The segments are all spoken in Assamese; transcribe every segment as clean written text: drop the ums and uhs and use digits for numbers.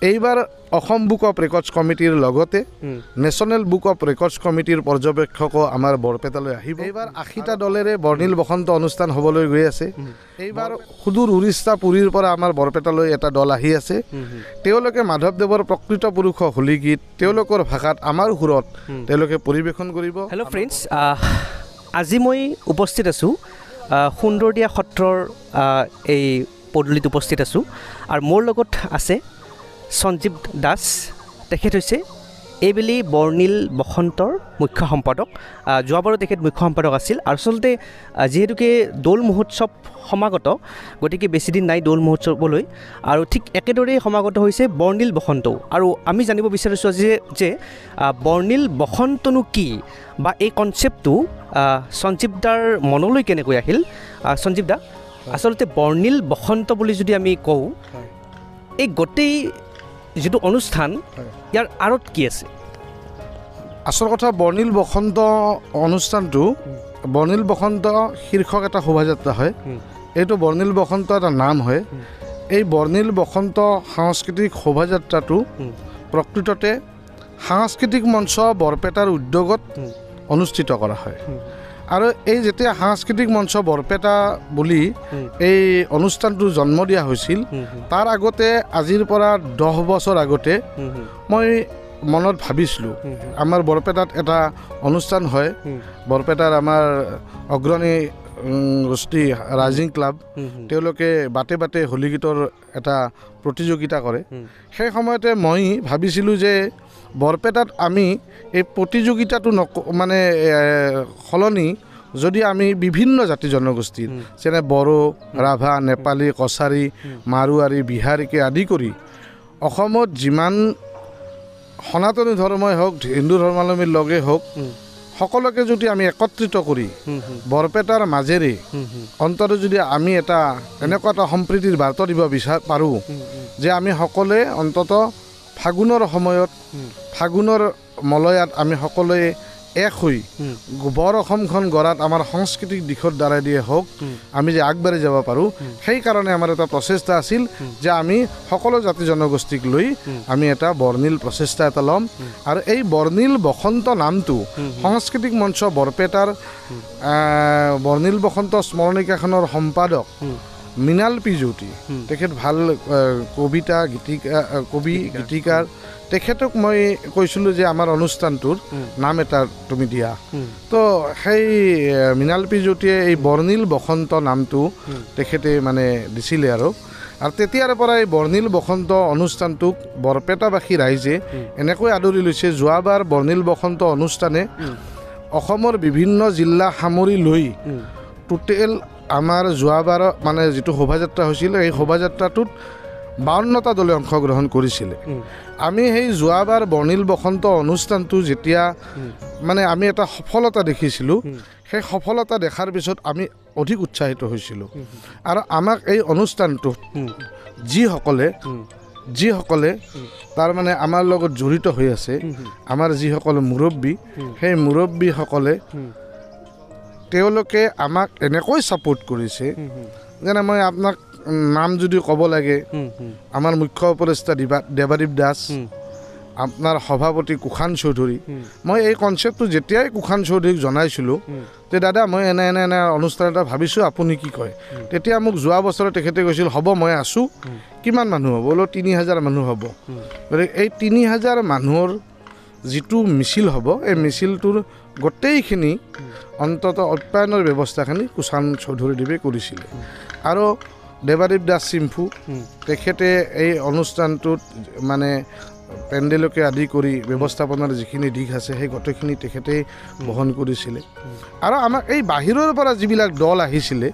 এইবাৰ অসম বুক অফ ৰেকৰ্ডছ কমিটিৰ লগতে নেশ্যনেল বুক অফ ৰেকৰ্ডছ কমিটিৰ পৰ্যবেক্ষকো আমাৰ বৰপেটালৈ আহিব। এইবাৰ ৮০টা দলেৰে বৰ্ণিল বসন্ত অনুষ্ঠান হ'বলৈ গৈ আছে। এইবাৰ সুদূৰ উৰিষ্যা পুৰীৰ পৰা আমাৰ বৰপেটালৈ এটা দল আহি আছে। তেওঁলোকে মাধৱদেৱৰ প্ৰকৃত পুৰুষ হোলী গীত তেওঁলোকৰ ভাষাত আমাৰ সুৰত তেওঁলোকে পৰিৱেশন কৰিব। হেল্ল' ফ্ৰেণ্ডছ, আজি মই উপস্থিত আছোঁ সুন্দৰদিয়া সত্ৰৰ এই পদূলিত উপস্থিত আছোঁ আৰু মোৰ লগত আছে সঞ্জীৱ দাস। তেখেত হৈছে এইবেলি বৰ্ণিল বসন্তৰ মুখ্য সম্পাদক। যোৱাবাৰো তেখেত মুখ্য সম্পাদক আছিল। আৰু আচলতে যিহেতুকে দৌল মহোৎসৱ সমাগত, গতিকে বেছিদিন নাই দৌল মহোৎসৱলৈ, আৰু ঠিক একেদৰেই সমাগত হৈছে বৰ্ণিল বসন্তও। আৰু আমি জানিব বিচাৰিছোঁ যে বৰ্ণিল বসন্তনো কি, বা এই কনচেপ্টটো সঞ্জীৱ দাৰ মনলৈ কেনেকৈ আহিল। সঞ্জীৱ দা, আচলতে বৰ্ণিল বসন্ত বুলি যদি আমি কওঁ, এই গোটেই যিটো অনুষ্ঠান ইয়াৰ আঁৰত কি আছে? আচল কথা, বৰ্ণিল বসন্ত অনুষ্ঠানটো বৰ্ণিল বসন্ত শীৰ্ষক এটা শোভাযাত্ৰা হয়। এইটো বৰ্ণিল বসন্ত এটা নাম হয়। এই বৰ্ণিল বসন্ত সাংস্কৃতিক শোভাযাত্ৰাটো প্ৰকৃততে সাংস্কৃতিক মঞ্চ বৰপেটাৰ উদ্যোগত অনুষ্ঠিত কৰা হয়। আৰু এই যেতিয়া সাংস্কৃতিক মঞ্চ বৰপেটা বুলি এই অনুষ্ঠানটো জন্ম দিয়া হৈছিল, তাৰ আগতে আজিৰ পৰা 10 বছৰ আগতে মই মনত ভাবিছিলোঁ আমাৰ বৰপেটাত এটা অনুষ্ঠান হয়। বৰপেটাৰ আমাৰ অগ্ৰণী গোষ্ঠী ৰাইজিং ক্লাব, তেওঁলোকে বাটে বাটে হোলী গীতৰ এটা প্ৰতিযোগিতা কৰে। সেই সময়তে মই ভাবিছিলোঁ যে বৰপেটাত আমি এই প্ৰতিযোগিতাটো মানে সলনি যদি আমি বিভিন্ন জাতি জনগোষ্ঠীৰ যেনে বড়ো, ৰাভা, নেপালী, কছাৰী, মাৰোৱাৰী, বিহাৰীকে আদি কৰি অসমত যিমান সনাতনী ধৰ্মই হওক, হিন্দু ধৰ্মাৱলম্বীৰ লগে হওক, সকলোকে যদি আমি একত্ৰিত কৰি বৰপেটাৰ মাজেৰে অন্তত যদি আমি এনেকুৱা এটা সম্প্ৰীতিৰ বাৰ্তা দিব পাৰোঁ যে আমি সকলোৱে অন্তত ফাগুনৰ সময়ত, ফাগুনৰ মলয়াত আমি সকলোৱে এক হৈ বৰ অসমখন গঢ়াত আমাৰ সাংস্কৃতিক দিশৰ দ্বাৰাই দিয়ে হওক আমি যে আগবাঢ়ি যাব পাৰোঁ, সেইকাৰণে আমাৰ এটা প্ৰচেষ্টা আছিল যে আমি সকলো জাতি জনগোষ্ঠীক লৈ আমি এটা বৰ্ণিল প্ৰচেষ্টা এটা ল'ম। আৰু এই বৰ্ণিল বসন্ত নামটো সাংস্কৃতিক মঞ্চ বৰপেটাৰ বৰ্ণিল বসন্ত স্মৰণিকাখনৰ সম্পাদক মৃণাল পি জ্যোতি, তেখেত ভাল কবিতা কবি গীতিকাৰ, তেখেতক মই কৈছিলোঁ যে আমাৰ অনুষ্ঠানটোৰ নাম এটা তুমি দিয়া। তো সেই মৃণাল পি জ্যোতিয়ে এই বৰ্ণিল বসন্ত নামটো তেখেতে মানে দিছিলে। আৰু তেতিয়াৰ পৰা এই বৰ্ণিল বসন্ত অনুষ্ঠানটোক বৰপেটাবাসী ৰাইজে এনেকৈ আদৰি লৈছে। যোৱাবাৰ বৰ্ণিল বসন্ত অনুষ্ঠানে অসমৰ বিভিন্ন জিলা সামৰি লৈ টোটেল আমাৰ যোৱাবাৰ মানে যিটো শোভাযাত্ৰা হৈছিল, এই শোভাযাত্ৰাটোত 52টা দলে অংশগ্ৰহণ কৰিছিলে। আমি সেই যোৱাবাৰ বৰ্ণিল বসন্ত অনুষ্ঠানটো যেতিয়া মানে আমি এটা সফলতা দেখিছিলোঁ, সেই সফলতা দেখাৰ পিছত আমি অধিক উৎসাহিত হৈছিলোঁ। আৰু আমাক এই অনুষ্ঠানটো যিসকলে তাৰ মানে আমাৰ লগত জড়িত হৈ আছে, আমাৰ যিসকল মুৰব্বী, সেই মুৰব্বীসকলে তেওঁলোকে আমাক এনেকৈ ছাপোৰ্ট কৰিছে। যেনে মই আপোনাক নাম যদি ক'ব লাগে, আমাৰ মুখ্য উপদেষ্টা দেৱাদীপ দাস, আপোনাৰ সভাপতি কুশান চৌধুৰী। মই এই কনচেপ্টটো যেতিয়াই কুশান চৌধুৰীক জনাইছিলোঁ যে দাদা মই এনে অনুষ্ঠান এটা ভাবিছোঁ, আপুনি কি কয়? তেতিয়া মোক যোৱা বছৰ তেখেতে কৈছিল হ'ব মই আছোঁ। কিমান মানুহ হ'ব? বোলো 3000 মানুহ হ'ব। গতিকে এই 3000 মানুহৰ যিটো মিছিল হ'ব, এই মিছিলটোৰ গোটেইখিনি অন্তত অপ্যায়নৰ ব্যৱস্থাখিনি কুশান চৌধুৰীদেৱে কৰিছিলে। আৰু দেৱাদীপ দাস চিম্ফু, তেখেতে এই অনুষ্ঠানটোত মানে পেণ্ডেলকে আদি কৰি ব্যৱস্থাপনাৰ যিখিনি দিশ আছে সেই গোটেইখিনি তেখেতেই বহন কৰিছিলে। আৰু আমাক এই বাহিৰৰ পৰা যিবিলাক দল আহিছিলে,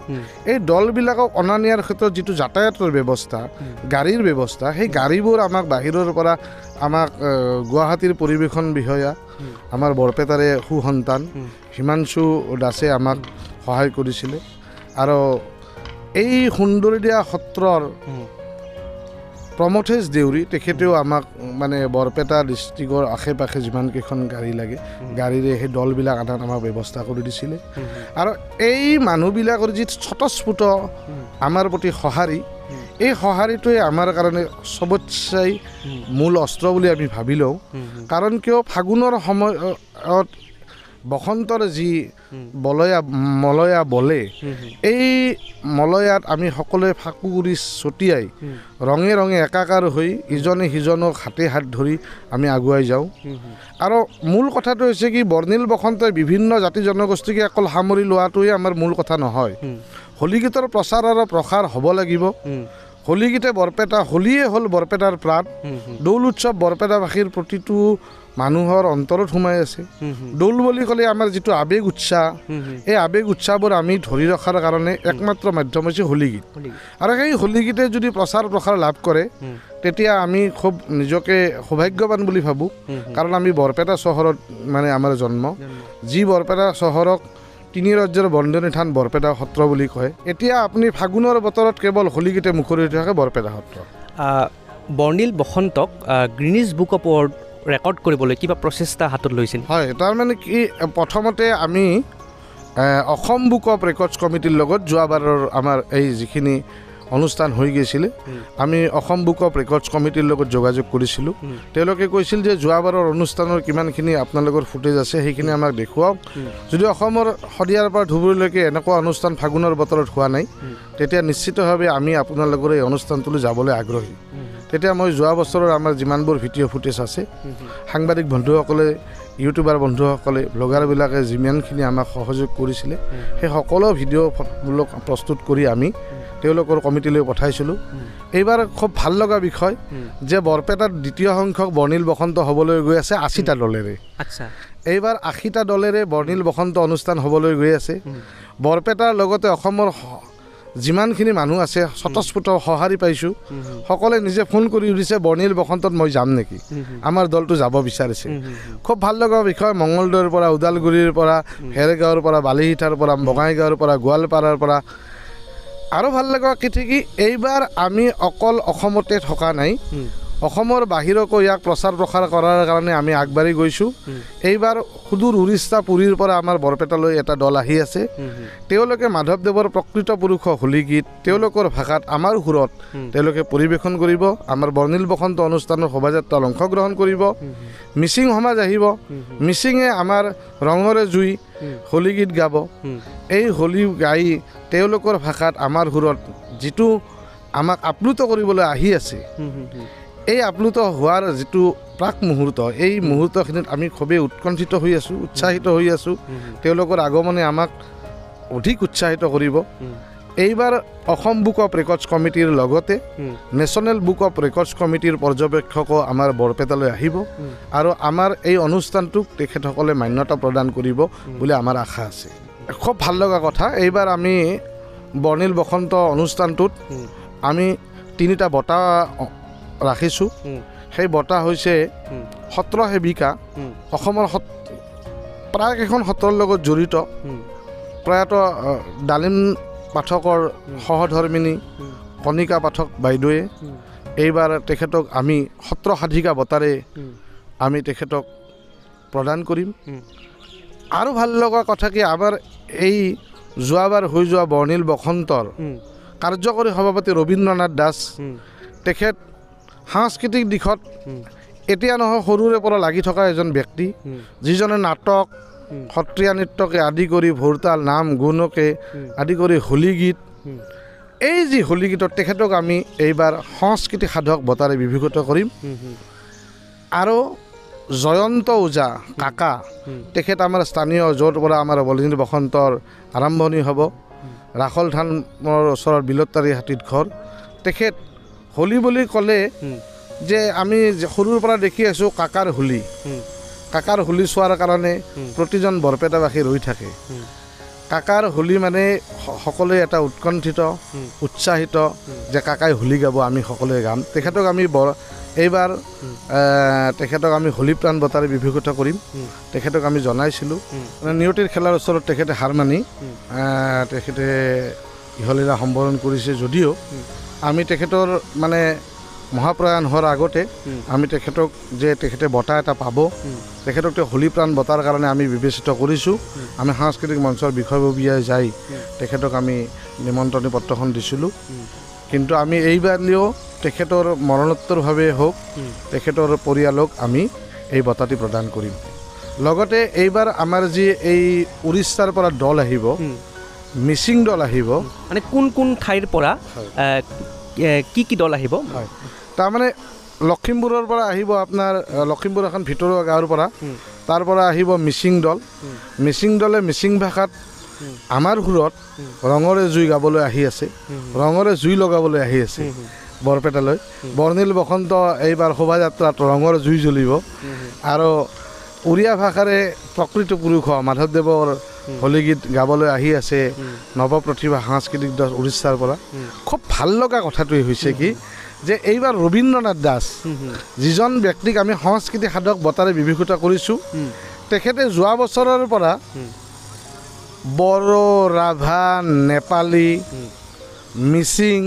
এই দলবিলাকক অনা নিয়াৰ ক্ষেত্ৰত যিটো যাতায়াতৰ ব্যৱস্থা, গাড়ীৰ ব্যৱস্থা, সেই গাড়ীবোৰ আমাক বাহিৰৰ পৰা আমাক গুৱাহাটীৰ পৰিৱেশন বিষয়া আমাৰ বৰপেটাৰে সুসন্তান হিমাংশু দাসে আমাক সহায় কৰিছিলে। আৰু এই সুন্দৰদিয়া সত্ৰৰ প্ৰমথেশ দেউৰী, তেখেতেও আমাক মানে বৰপেটা ডিষ্ট্ৰিক্টৰ আশে পাশে যিমানকেইখন গাড়ী লাগে গাড়ীৰে সেই দলবিলাক আনাত আমাক ব্যৱস্থা কৰি দিছিলে। আৰু এই মানুহবিলাকৰ যি স্বতঃস্ফূৰ্ত আমাৰ প্ৰতি সঁহাৰি, এই সঁহাৰিটোৱে আমাৰ কাৰণে চবতছে মূল অস্ত্ৰ বুলি আমি ভাবি লওঁ কাৰণ কিয় ফাগুনৰ সময়ত বসন্তৰ যি মলয়া বলে এই মলয়াত আমি সকলোৱে ফাকু কৰি ছটিয়াই ৰঙে ৰঙে একাকাৰ হৈ ইজনে সিজনক হাতে হাত ধৰি আমি আগুৱাই যাওঁ আৰু মূল কথাটো হৈছে কি বৰ্ণিল বসন্তই বিভিন্ন জাতি জনগোষ্ঠীকে অকল সামৰি লোৱাটোৱে আমাৰ মূল কথা নহয় হোলী গীতৰ প্ৰচাৰ আৰু প্ৰসাৰ হ'ব লাগিব হোলী গীতে বৰপেটা হোলীয়ে হ'ল বৰপেটাৰ প্ৰাণ দৌল উৎসৱ বৰপেটাবাসীৰ প্ৰতিটো মানুহৰ অন্তৰত সোমাই আছে দৌল বুলি ক'লে আমাৰ যিটো আৱেগ উৎসাহ এই আৱেগ উৎসাহবোৰ আমি ধৰি ৰখাৰ কাৰণে একমাত্ৰ মাধ্যম হৈছে হোলী গীত আৰু সেই হোলী গীতে যদি প্ৰচাৰ প্ৰসাৰ লাভ কৰে তেতিয়া আমি খুব নিজকে সৌভাগ্যৱান বুলি ভাবোঁ কাৰণ আমি বৰপেটা চহৰত মানে আমাৰ জন্ম যি বৰপেটা চহৰক তিনি ৰাজ্যৰ বন্দনী থান বৰপেটা সত্ৰ বুলি কয় এতিয়া আপুনি ফাগুনৰ বতৰত কেৱল হোলী গীতে মুখৰি হৈ থাকে বৰপেটা সত্ৰ বৰ্ণিল বসন্তক Guinness book of world record কৰিবলৈ কিবা প্ৰচেষ্টা হাতত লৈছিল হয় তাৰমানে কি প্ৰথমতে আমি অসম বুক অফ ৰেকৰ্ডছ কমিটিৰ লগত যোৱাবাৰৰ আমাৰ এই যিখিনি অনুষ্ঠান হৈ গৈছিলে আমি অসম বুক অফ ৰেকৰ্ডছ কমিটিৰ লগত যোগাযোগ কৰিছিলোঁ তেওঁলোকে কৈছিল যে যোৱাবাৰৰ অনুষ্ঠানৰ কিমানখিনি আপোনালোকৰ ফুটেজ আছে সেইখিনি আমাক দেখুৱাওক যদি অসমৰ শদিয়াৰ পৰা ধুবুৰীলৈকে এনেকুৱা অনুষ্ঠান ফাগুনৰ বতৰত হোৱা নাই তেতিয়া নিশ্চিতভাৱে আমি আপোনালোকৰ এই অনুষ্ঠানটোলৈ যাবলৈ আগ্ৰহী তেতিয়া মই যোৱা বছৰৰ আমাৰ যিমানবোৰ ভিডিঅ' ফুটেজ আছে সাংবাদিক বন্ধুসকলে ইউটিউবাৰ বন্ধুসকলে ব্লগাৰবিলাকে যিমানখিনি আমাক সহযোগ কৰিছিলে সেই সকলো ভিডিঅ'বিলাক প্ৰস্তুত কৰি আমি তেওঁলোকৰ কমিটিলৈ পঠাইছিলোঁ এইবাৰ খুব ভাল লগা বিষয় যে বৰপেটাত দ্বিতীয় সংখ্যক বৰ্ণিল বসন্ত হ'বলৈ গৈ আছে ৮০টা দলেৰে আচ্ছা এইবাৰ ৮০টা দলেৰে বৰ্ণিল বসন্ত অনুষ্ঠান হ'বলৈ গৈ আছে বৰপেটাৰ লগতে অসমৰ যিমানখিনি মানুহ আছে স্বতঃস্ফূৰ্ত সঁহাৰি পাইছোঁ সকলোৱে নিজে ফোন কৰি সুধিছে বৰ্ণিল বসন্তত মই যাম নেকি আমাৰ দলটো যাব বিচাৰিছে খুব ভাল লগা বিষয় মঙলদৈৰ পৰা ওদালগুৰিৰ পৰা হেৰগাঁৱৰ পৰা বালিহিঠাৰ পৰা বঙাইগাঁৱৰ পৰা গোৱালপাৰাৰ পৰা আৰু ভাল লগা কি কি এইবাৰ আমি অকল অসমতে থকা নাই অসমৰ বাহিৰকো ইয়াক প্ৰচাৰ প্ৰসাৰ কৰাৰ কাৰণে আমি আগবাঢ়ি গৈছোঁ এইবাৰ সুদূৰ উৰিষ্যা পুৰীৰ পৰা আমাৰ বৰপেটালৈ এটা দল আহি আছে তেওঁলোকে মাধৱদেৱৰ প্ৰকৃত পুৰুষ হোলী গীত তেওঁলোকৰ ভাষাত আমাৰ সুৰত তেওঁলোকে পৰিৱেশন কৰিব আমাৰ বৰ্ণিল বসন্ত অনুষ্ঠানৰ শোভাযাত্ৰাত অংশগ্ৰহণ কৰিব মিচিং সমাজ আহিব মিচিঙে আমাৰ ৰঙৰে জুই হোলী গীত গাব এই হোলী গাই তেওঁলোকৰ ভাষাত আমাৰ সুৰত যিটো আমাক আপ্লুত কৰিবলৈ আহি আছে এই আপ্লুত হোৱাৰ যিটো প্ৰাক মুহূৰ্ত এই মুহূৰ্তখিনিত আমি খুবেই উৎকণ্ঠিত হৈ আছোঁ উৎসাহিত হৈ আছোঁ তেওঁলোকৰ আগমনে আমাক অধিক উৎসাহিত কৰিব এইবাৰ অসম বুক অফ ৰেকৰ্ডছ কমিটিৰ লগতে নেশ্যনেল বুক অফ ৰেকৰ্ডছ কমিটিৰ পৰ্যবেক্ষকো আমাৰ বৰপেটালৈ আহিব আৰু আমাৰ এই অনুষ্ঠানটোক তেখেতসকলে মান্যতা প্ৰদান কৰিব বুলি আমাৰ আশা আছে খুব ভাল লগা কথা এইবাৰ আমি বৰ্ণিল বসন্ত অনুষ্ঠানটোত আমি 3টা বঁটা ৰাখিছোঁ সেই বঁটা হৈছে সত্ৰ সেৱিকা অসমৰ প্ৰায় কেইখন সত্ৰৰ লগত জড়িত প্ৰয়াত ডালিম পাঠকৰ সহধৰ্মিনী কণিকা পাঠক বাইদেৱে এইবাৰ তেখেতক আমি সত্ৰ সাধিকা বঁটাৰে আমি তেখেতক প্ৰদান কৰিম আৰু ভাল লগা কথা কি আমাৰ এই যোৱাবাৰ হৈ যোৱা বৰ্ণিল বসন্তৰ কাৰ্যকৰী সভাপতি ৰবীন্দ্ৰনাথ দাস তেখেত সাংস্কৃতিক দিশত এতিয়া নহয় সৰুৰে পৰা লাগি থকা এজন ব্যক্তি যিজনে নাটক সত্ৰীয়া নৃত্যকে আদি কৰি ভোৰতাল নাম গুণকে আদি কৰি হোলী গীত এই যি হোলী গীতত তেখেতক আমি এইবাৰ সংস্কৃতি সাধক বঁটাৰে বিভূষিত কৰিম আৰু জয়ন্ত ওজা কাকা তেখেত আমাৰ স্থানীয় য'ৰ পৰা আমাৰ বৰ্ণিল বসন্তৰ আৰম্ভণি হ'ব ৰাখল থানৰ ওচৰৰ বিলতাৰী হাতীত ঘৰ তেখেত হোলী বুলি ক'লে যে আমি সৰুৰ পৰা দেখি আছোঁ কাকাৰ হোলী চোৱাৰ কাৰণে প্ৰতিজন বৰপেটাবাসী ৰৈ থাকে কাকাৰ হোলী মানে সকলোৱে এটা উৎকণ্ঠিত উৎসাহিত যে কাকাই হোলী গাব আমি সকলোৱে গাম তেখেতক আমি এইবাৰ তেখেতক আমি হোলী প্ৰাণ বঁটাৰে বিভূষিত কৰিম তেখেতক আমি জনাইছিলোঁ মানে নিয়তিৰ খেলাৰ ওচৰত তেখেতে হাৰ মানি তেখেতে ইহলীলা সম্বৰণ কৰিছে যদিও আমি তেখেতৰ মানে মহাপ্ৰয়াণ হোৱাৰ আগতে আমি তেখেতক যে তেখেতে বঁটা এটা পাব তেখেতক হোলী প্ৰাণ বঁটাৰ কাৰণে আমি বিবেচিত কৰিছোঁ আমি সাংস্কৃতিক মঞ্চৰ বিষয়ববীয়াই যাই তেখেতক আমি নিমন্ত্ৰণী পত্ৰখন দিছিলোঁ কিন্তু আমি এইবাৰলৈও তেখেতৰ মৰণোত্তৰভাৱে হওক তেখেতৰ পৰিয়ালক আমি এই বঁটাটি প্ৰদান কৰিম। লগতে এইবাৰ আমাৰ যি এই উৰিষ্যাৰ পৰা দল আহিব, মিচিং দল আহিব, মানে কোন কোন ঠাইৰ পৰা কি দল আহিব? হয়, তাৰমানে লখিমপুৰৰ পৰা আহিব আপোনাৰ লখিমপুৰ এখন ভিতৰুৱা গাঁৱৰ পৰা, তাৰ পৰা আহিব মিচিং দল। মিচিং দলে মিচিং ভাষাত আমাৰ সুৰত ৰঙৰে জুই গাবলৈ আহি আছে, ৰঙৰে জুই লগাবলৈ আহি আছে বৰপেটালৈ। বৰ্ণিল বসন্ত এইবাৰ শোভাযাত্ৰাত ৰঙৰ জুই জ্বলিব। আৰু উৰিয়া ভাষাৰে প্ৰকৃত পুৰুষ মাধৱদেৱৰ হোলী গীত গাবলৈ আহি আছে নৱপ্ৰতিভা সাংস্কৃতিক দল উৰিষ্যাৰ পৰা। খুব ভাল লগা কথাটোৱে হৈছে কি যে এইবাৰ ৰবীন্দ্ৰনাথ দাস, যিজন ব্যক্তিক আমি সংস্কৃতি সাধক বঁটাৰে বিভূষিত কৰিছোঁ, তেখেতে যোৱা বছৰৰ পৰা বড়ো, ৰাভা, নেপালী, মিচিং,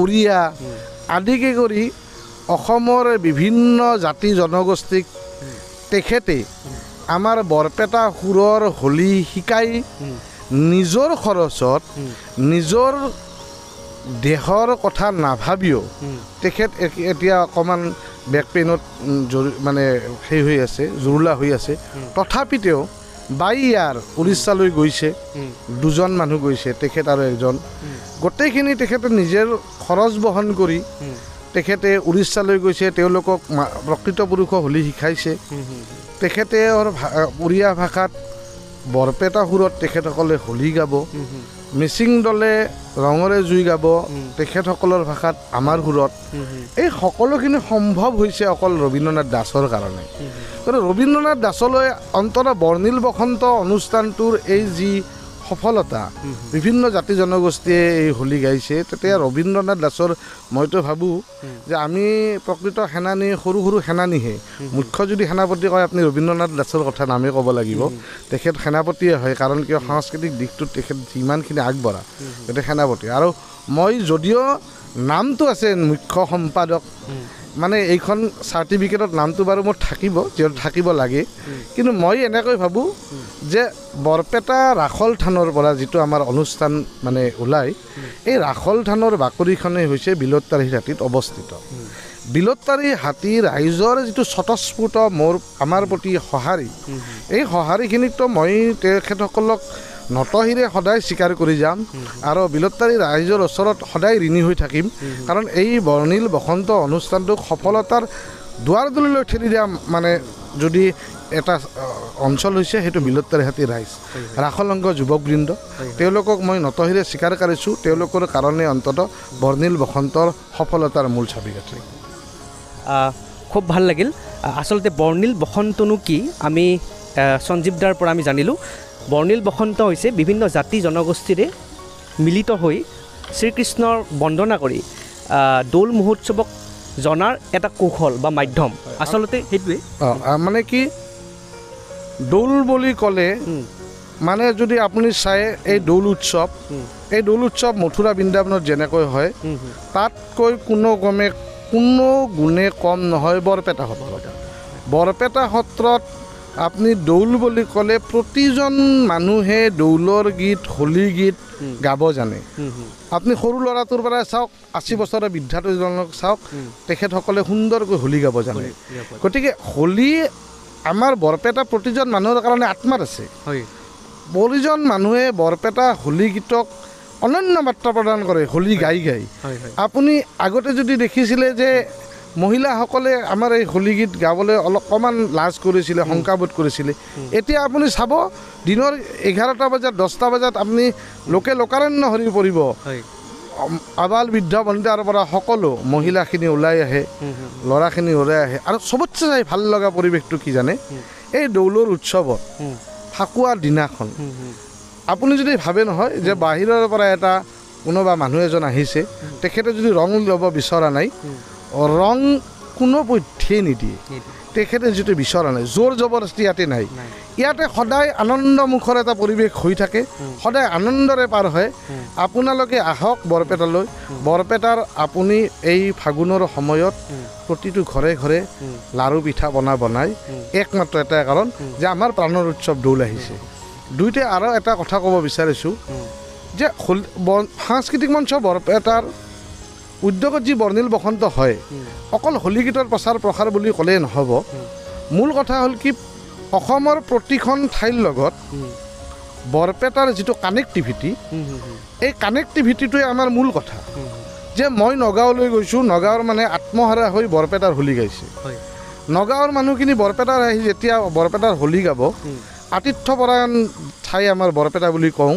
উৰিয়া আদিকে কৰি অসমৰ বিভিন্ন জাতি জনগোষ্ঠীক তেখেতে আমাৰ বৰপেটা সুৰৰ হোলী শিকাই নিজৰ খৰচত, নিজৰ দেশৰ কথা নাভাবিও তেখেত এতিয়া অকণমান বেক পেইনত মানে সেই হৈ আছে, জুৰুলা হৈ আছে। তথাপিও ইয়াৰ উৰিষ্যালৈ গৈছে, দুজন মানুহ গৈছে, তেখেত আৰু এজন। গোটেইখিনি তেখেতে নিজৰ খৰচ বহন কৰি তেখেতে উৰিষ্যালৈ গৈছে, তেওঁলোকক প্ৰকৃত পুৰুষক হোলী শিকাইছে। তেখেতে উৰিয়া ভাষাত বৰপেটা সুৰত তেখেতসকলে হোলী গাব, মিচিং দলে ৰঙৰে জুই গাব তেখেতসকলৰ ভাষাত আমাৰ সুৰত। এই সকলোখিনি সম্ভৱ হৈছে অকল ৰবীন্দ্ৰনাথ দাসৰ কাৰণে। গতিকে ৰবীন্দ্ৰনাথ দাসলৈ অন্ততঃ বৰ্ণিল বসন্ত অনুষ্ঠানটোৰ এই যি সফলতা, বিভিন্ন জাতি জনগোষ্ঠীয়ে এই হোলী গাইছে, তেতিয়া ৰবীন্দ্ৰনাথ দাসৰ মইতো ভাবোঁ যে আমি প্ৰকৃত সেনানী, সৰু সৰু সেনানীহে। মুখ্য যদি সেনাপতি কয় আপুনি ৰবীন্দ্ৰনাথ দাসৰ কথা নামেই ক'ব লাগিব। তেখেত সেনাপতিয়ে হয়, কাৰণ কিয় সাংস্কৃতিক দিশটোত তেখেত যিমানখিনি আগবঢ়া তেখেতে সেনাপতি। আৰু মই যদিও নামটো আছে মুখ্য সম্পাদক, মানে এইখন চাৰ্টিফিকেটত নামটো বাৰু মোৰ থাকিব, যিহেতু থাকিব লাগে, কিন্তু মই এনেকৈ ভাবোঁ যে বৰপেটা ৰাখল থানৰ পৰা যিটো আমাৰ অনুষ্ঠান মানে ওলায়, এই ৰাখল থানৰ বাকৰিখনেই হৈছে বিলত্তাৰী হাতীত অৱস্থিত। বিলত্তাৰী হাতী ৰাইজৰ যিটো স্বতঃস্ফূৰ্ত আমাৰ প্ৰতি সঁহাৰি, এই সঁহাৰিখিনিকতো মই তেখেতসকলক নতশিৰে সদায় স্বীকাৰ কৰি যাম আৰু বিলত্তাৰী ৰাইজৰ ওচৰত সদায় ঋণী হৈ থাকিম। কাৰণ এই বৰ্ণিল বসন্ত অনুষ্ঠানটোক সফলতাৰ দুৱাৰদলিলৈ ঠেলি দিয়া মানে যদি এটা অঞ্চল হৈছে সেইটো বিলত্তাৰী হাতী ৰাইজ, ৰাখলংগ যুৱকবৃন্দ, তেওঁলোকক মই নতশিৰে স্বীকাৰ কৰিছোঁ। তেওঁলোকৰ কাৰণে অন্ততঃ বৰ্ণিল বসন্তৰ সফলতাৰ মূল চাবিকাঠি। খুব ভাল লাগিল। আচলতে বৰ্ণিল বসন্তনো কি আমি সঞ্জীৱ দাৰ পৰা আমি জানিলোঁ। বৰ্ণিল বসন্ত হৈছে বিভিন্ন জাতি জনগোষ্ঠীৰে মিলিত হৈ শ্ৰীকৃষ্ণৰ বন্দনা কৰি দৌল মহোৎসৱক জনাৰ এটা কৌশল বা মাধ্যম। আচলতে সেইটোৱে মানে কি দৌল বুলি ক'লে মানে যদি আপুনি চাই এই দৌল উৎসৱ মথুৰা বৃন্দাবনত যেনেকৈ হয়, তাতকৈ কোনো গুণে কম নহয় বৰপেটা সত্ৰত। বৰপেটা সত্ৰত আপুনি দৌল বুলি ক'লে প্ৰতিজন মানুহে দৌলৰ গীত, হোলী গীত গাব জানে। আপুনি সৰু ল'ৰাটোৰ পৰা চাওক, 80 বছৰৰ বৃদ্ধাজনক চাওক, তেখেতসকলে সুন্দৰকৈ হোলী গাব জানে। গতিকে হোলী আমাৰ বৰপেটা প্ৰতিজন মানুহৰ কাৰণে আত্মাত আছে। প্ৰতিজন মানুহে বৰপেটা হোলী গীতক অনন্য মাত্ৰা প্ৰদান কৰে হোলী গাই। আপুনি আগতে যদি দেখিছিলে যে মহিলাসকলে আমাৰ এই হোলী গীত গাবলৈ অকণমান লাজ কৰিছিলে, শংকাবোধ কৰিছিলে, এতিয়া আপুনি চাব দিনৰ 11টা বজাত 10টা বজাত আপুনি লোকাৰণ্য হৰি পৰিব, আবাল বৃদ্ধ বনিতাৰ পৰা সকলো মহিলাখিনি ওলাই আহে, ল'ৰাখিনি ওলাই আহে। আৰু চবতছে চাই ভাল লগা পৰিৱেশটো কি জানে, এই দৌলৰ উৎসৱত ফাকুৱাৰ দিনাখন আপুনি যদি ভাবে নহয় যে বাহিৰৰ পৰা এটা কোনোবা মানুহ এজন আহিছে, তেখেতে যদি ৰং ল'ব বিচৰা নাই, ৰং কোনো পধ্যেই নিদিয়ে, তেখেতে যিটো বিচৰা নাই, জোৰ জবৰদস্তি ইয়াতে নাই। ইয়াতে সদায় আনন্দমুখৰ এটা পৰিৱেশ হৈ থাকে, সদায় আনন্দৰে পাৰ হয়। আপোনালোকে আহক বৰপেটালৈ। বৰপেটাৰ আপুনি এই ফাগুনৰ সময়ত প্ৰতিটো ঘৰে ঘৰে লাৰু পিঠা বনাই একমাত্ৰ এটাই কাৰণ যে আমাৰ প্ৰাণৰ উৎসৱ দৌল আহিছে। দুইতে আৰু এটা কথা ক'ব বিচাৰিছোঁ যে সাংস্কৃতিক মঞ্চ বৰপেটাৰ উদ্যোগত যি বৰ্ণিল বসন্ত হয় অকল হোলী গীতৰ প্ৰচাৰ প্ৰসাৰ বুলি ক'লেই নহ'ব মূল কথা হ'ল কি অসমৰ প্ৰতিখন ঠাইৰ লগত বৰপেটাৰ যিটো কানেক্টিভিটি এই কানেক্টিভিটিটোৱে আমাৰ মূল কথা যে মই নগাঁৱলৈ গৈছোঁ নগাঁৱৰ মানে আত্মহাৰা হৈ বৰপেটাৰ হোলী গাইছে নগাঁৱৰ মানুহখিনি বৰপেটাৰ আহি যেতিয়া বৰপেটাৰ হোলী গাব আতিথ্যপৰায়ণ ঠাই আমাৰ বৰপেটা বুলি কওঁ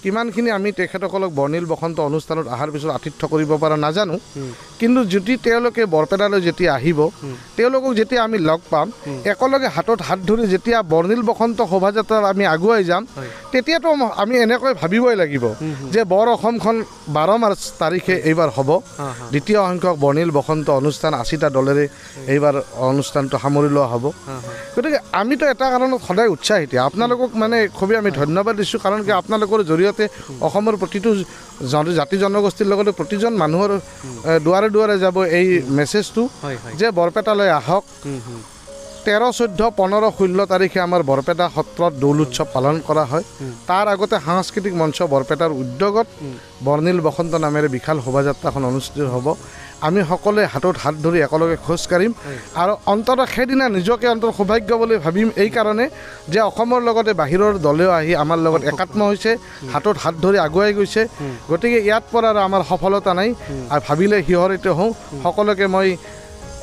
কিমানখিনি আমি তেখেতসকলক বৰ্ণিল বসন্ত অনুষ্ঠানত অহাৰ পিছত আতিথ্য কৰিব পৰা নাজানো কিন্তু যদি তেওঁলোকে বৰপেটালৈ যেতিয়া আহিব তেওঁলোকক যেতিয়া আমি লগ পাম একেলগে হাতত হাত ধৰি যেতিয়া বৰ্ণিল বসন্ত শোভাযাত্ৰাত আমি আগুৱাই যাম তেতিয়াতো আমি এনেকৈ ভাবিবই লাগিব যে বৰ অসমখন 12 মাৰ্চ তাৰিখে এইবাৰ হ'ব দ্বিতীয় সংখ্যক বৰ্ণিল বসন্ত অনুষ্ঠান 80টা দলেৰে এইবাৰ অনুষ্ঠানটো সামৰি লোৱা হ'ব গতিকে আমিতো এটা কাৰণত সদায় উৎসাহিত আপোনালোকক মানে খুবেই আমি ধন্যবাদ দিছোঁ কাৰণ কি আপোনালোকৰ জৰিয়তে অসমৰ প্ৰতিটো জাতি জনগোষ্ঠীৰ লগতে প্ৰতিজন মানুহৰ দুৱাৰে দুৱাৰে যাব এই মেছেজটো যে বৰপেটালৈ আহক 13, 14, 15, 16 তাৰিখে আমাৰ বৰপেটা সত্ৰত দৌল উৎসৱ পালন কৰা হয় তাৰ আগতে সাংস্কৃতিক মঞ্চ বৰপেটাৰ উদ্যোগত বৰ্ণিল বসন্ত নামেৰে বিশাল শোভাযাত্ৰাখন অনুষ্ঠিত হ'ব আমি সকলোৱে হাতত হাত ধৰি একেলগে খোজ কাঢ়িম আৰু অন্তত সেইদিনা নিজকে অন্তত সৌভাগ্য বুলি ভাবিম এই কাৰণে যে অসমৰ লগতে বাহিৰৰ দলেও আহি আমাৰ লগত একাত্ম হৈছে হাতত হাত ধৰি আগুৱাই গৈছে গতিকে ইয়াত পৰা আৰু আমাৰ সফলতা নাই আৰু ভাবিলে শিহৰিত হওঁ সকলোকে মই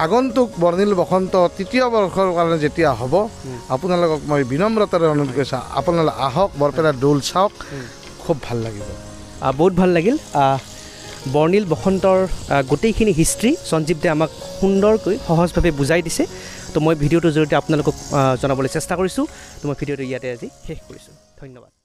আগন্তুক বৰ্ণিল বসন্ত তৃতীয় বৰ্ষৰ কাৰণে যেতিয়া হ'ব আপোনালোকক মই বিনম্ৰতাৰে অনুৰোধ কৰিছোঁ আপোনালোক আহক বৰপেটাৰ দৌল চাওক খুব ভাল লাগিব বহুত ভাল লাগিল বৰ্ণিল বসন্তৰ গোটেইখিনি হিষ্ট্ৰী সঞ্জীৱদে আমাক সুন্দৰকৈ সহজভাৱে বুজাই দিছে তো মই ভিডিঅ'টোৰ জৰিয়তে আপোনালোকক জনাবলৈ চেষ্টা কৰিছোঁ তো মই ভিডিঅ'টো ইয়াতে আজি শেষ কৰিছোঁ ধন্যবাদ